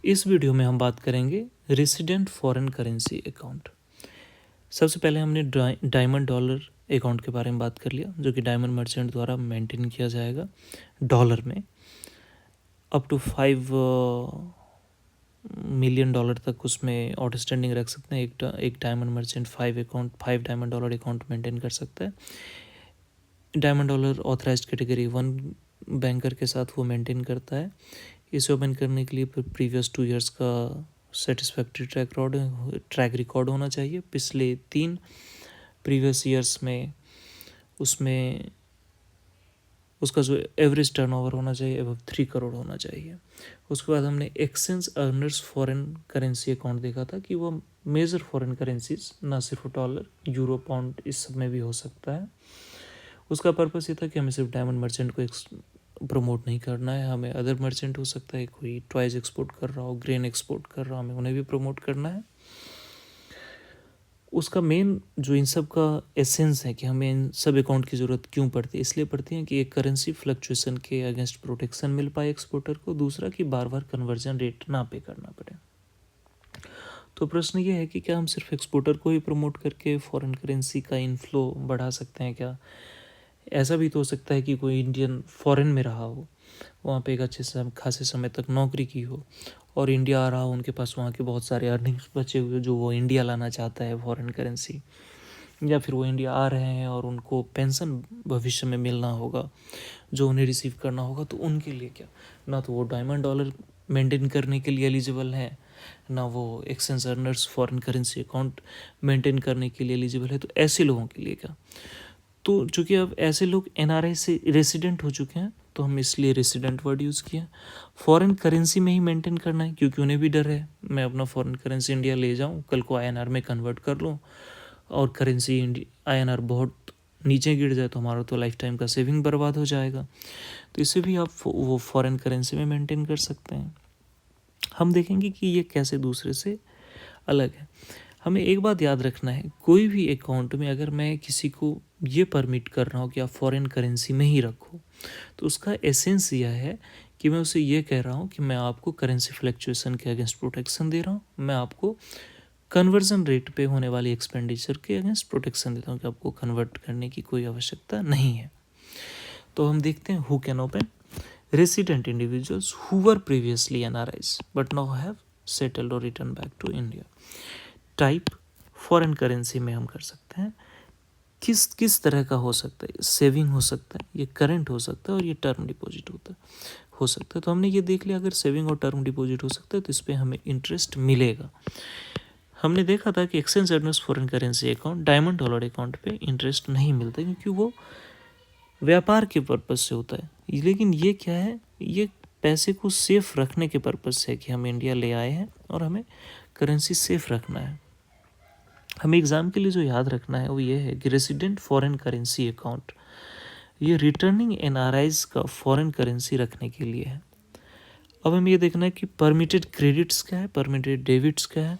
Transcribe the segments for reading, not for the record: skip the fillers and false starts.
इस वीडियो में हम बात करेंगे रेसिडेंट फॉरेन करेंसी अकाउंट। सबसे पहले हमने डायमंड डॉलर अकाउंट के बारे में बात कर लिया, जो कि डायमंड मर्चेंट द्वारा मेंटेन किया जाएगा डॉलर में। अप टू 5 मिलियन डॉलर तक उसमें आउटस्टैंडिंग रख सकते हैं। एक diamond merchant 5 diamond dollar account maintain कर सकता है। Diamond dollar authorised category 1 banker के साथ वो मेंटेन करता है। इसे ओपन करने के लिए प्रीवियस 2 इयर्स का सेटिस्फैक्ट्री ट्रैक रिकॉर्ड होना चाहिए। पिछले 3 प्रीवियस ईयर्स में उसमें उसका जो एवरेज टर्नओवर होना चाहिए अब 3 करोड़ होना चाहिए। उसके बाद हमने exchange earners foreign currency account देखा था कि वो मेजर फॉरेन करेंसीज, ना सिर्फ डॉलर, यूरो, पाउंड, इस सब में भी हो सकता है। उसका पर्पस ये था कि हमें सिर्फ डायमंड मर्चेंट को प्रमोट नहीं करना है, हमें अदर मर्चेंट हो सकता है, कोई टॉयज एक्सपोर्ट कर रहा हो, ग्रेन एक्सपोर्ट कर रहा हो, हमें उन्हें भी प्रमोट करना है। उसका मेन जो इन सब का एसेंस है कि हमें इन सब अकाउंट की ज़रूरत क्यों पड़ती है, इसलिए पड़ती है कि एक करेंसी फ्लक्चुएशन के अगेंस्ट प्रोटेक्शन मिल पाए एक्सपोर्टर को, दूसरा कि बार बार कन्वर्जन रेट ना पे करना पड़े। तो प्रश्न ये है कि क्या हम सिर्फ एक्सपोर्टर को ही प्रमोट करके फॉरेन करेंसी का इनफ्लो बढ़ा सकते हैं क्या? ऐसा भी तो हो सकता है कि कोई इंडियन फॉरेन में रहा हो, वहाँ पे एक अच्छे खासे समय तक नौकरी की हो और इंडिया आ रहा हो, उनके पास वहाँ के बहुत सारे अर्निंग्स बचे हुए जो वो इंडिया लाना चाहता है फॉरेन करेंसी, या फिर वो इंडिया आ रहे हैं और उनको पेंशन भविष्य में मिलना होगा जो उन्हें रिसीव करना होगा। तो उनके लिए क्या, ना तो वो डायमंड डॉलर मेंटेन करने के लिए एलिजिबल है, ना वो exchange earners foreign currency account maintain करने के लिए एलिजिबल है। तो ऐसे लोगों के लिए क्या? तो चूँकि अब ऐसे लोग एनआरआई से रेसिडेंट हो चुके हैं, तो हम इसलिए रेसिडेंट वर्ड यूज़ किया। फॉरेन करेंसी में ही मेंटेन करना है, क्योंकि उन्हें भी डर है मैं अपना फॉरेन करेंसी इंडिया ले जाऊं, कल को आईएनआर में कन्वर्ट कर लूं और करेंसी आईएनआर बहुत नीचे गिर जाए तो हमारा तो लाइफ टाइम का सेविंग बर्बाद हो जाएगा। तो इसे भी आप वो फॉरेन करेंसी में मेंटेन कर सकते हैं। हम देखेंगे कि ये कैसे दूसरे से अलग है। हमें एक बात याद रखना है, कोई भी अकाउंट में अगर मैं किसी को ये परमिट कर रहा हूँ कि आप फॉरेन करेंसी में ही रखो, तो उसका एसेंस यह है कि मैं उसे ये कह रहा हूँ कि मैं आपको करेंसी फ्लक्चुएशन के अगेंस्ट प्रोटेक्शन दे रहा हूँ, मैं आपको कन्वर्जन रेट पे होने वाली एक्सपेंडिचर के अगेंस्ट प्रोटेक्शन देता हूँ कि आपको कन्वर्ट करने की कोई आवश्यकता नहीं है। तो हम देखते हैं who can open. Resident individuals who were previously NRIs but now have settled or return back to India. Type foreign currency में हम कर सकते हैं। किस तरह का हो सकता है? सेविंग हो सकता है, ये करंट हो सकता है और ये टर्म डिपॉजिट हो सकता है। तो हमने ये देख लिया, अगर सेविंग और टर्म डिपॉजिट हो सकता है तो इस पर हमें इंटरेस्ट मिलेगा। हमने देखा था कि exchange earners foreign currency account, diamond dollar account पे इंटरेस्ट नहीं मिलता क्योंकि वो व्यापार के पर्पज़ से होता है। लेकिन ये क्या है, ये पैसे को सेफ रखने के पर्पज़ से है कि हम इंडिया ले आए हैं और हमें करेंसी सेफ रखना है। हमें एग्ज़ाम के लिए जो याद रखना है वो ये है कि रेसिडेंट फॉरेन करेंसी अकाउंट ये रिटर्निंग एनआरआईज का फॉरेन करेंसी रखने के लिए है। अब हमें ये देखना है कि परमिटेड क्रेडिट्स क्या है, परमिटेड डेबिट्स क्या है।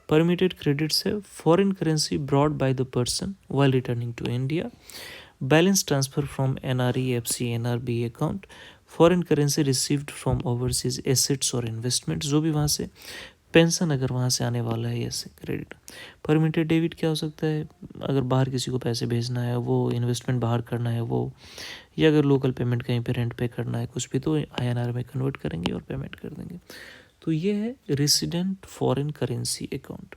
परमिटेड क्रेडिट्स है foreign currency brought by the person while returning to India, balance transfer from NRE FC NRB account, foreign currency received from overseas assets और इन्वेस्टमेंट, जो भी वहाँ से पेंशन अगर वहाँ से आने वाला है, ऐसे क्रेडिट। परमिटेड डेबिट क्या हो सकता है, अगर बाहर किसी को पैसे भेजना है, वो इन्वेस्टमेंट बाहर करना है वो, या अगर लोकल पेमेंट कहीं पे रेंट पे करना है कुछ भी, तो आईएनआर में कन्वर्ट करेंगे और पेमेंट कर देंगे। तो ये है रेसिडेंट फॉरेन करेंसी अकाउंट।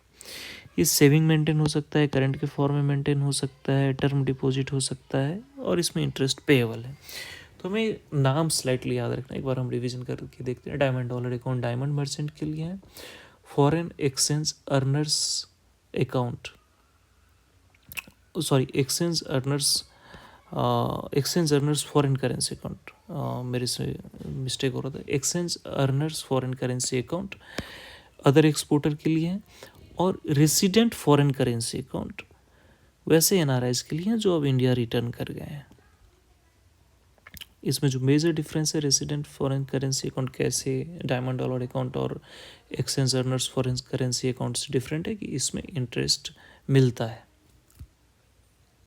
ये सेविंग मेंटेन हो सकता है, करंट के फॉर्म में मेंटेन हो सकता है, टर्म डिपॉजिट हो सकता है और इसमें इंटरेस्ट पेएबल है। तो हमें नाम स्लाइटली याद रखना, एक बार हम रिवीजन करके देखते हैं। Diamond dollar account diamond merchant के लिए है। Foreign exchange earners account, exchange earners foreign currency account, मेरे से मिस्टेक हो रहा था। Exchange earners foreign currency account other exporter के लिए है, और रेसिडेंट फॉरेन करेंसी अकाउंट वैसे एनआरआईज के लिए हैं जो अब इंडिया रिटर्न कर गए हैं। इसमें जो मेजर डिफरेंस है रेसिडेंट फॉरेन करेंसी अकाउंट कैसे डायमंड डॉलर अकाउंट और exchange earners foreign currency account से डिफरेंट है कि इसमें इंटरेस्ट मिलता है।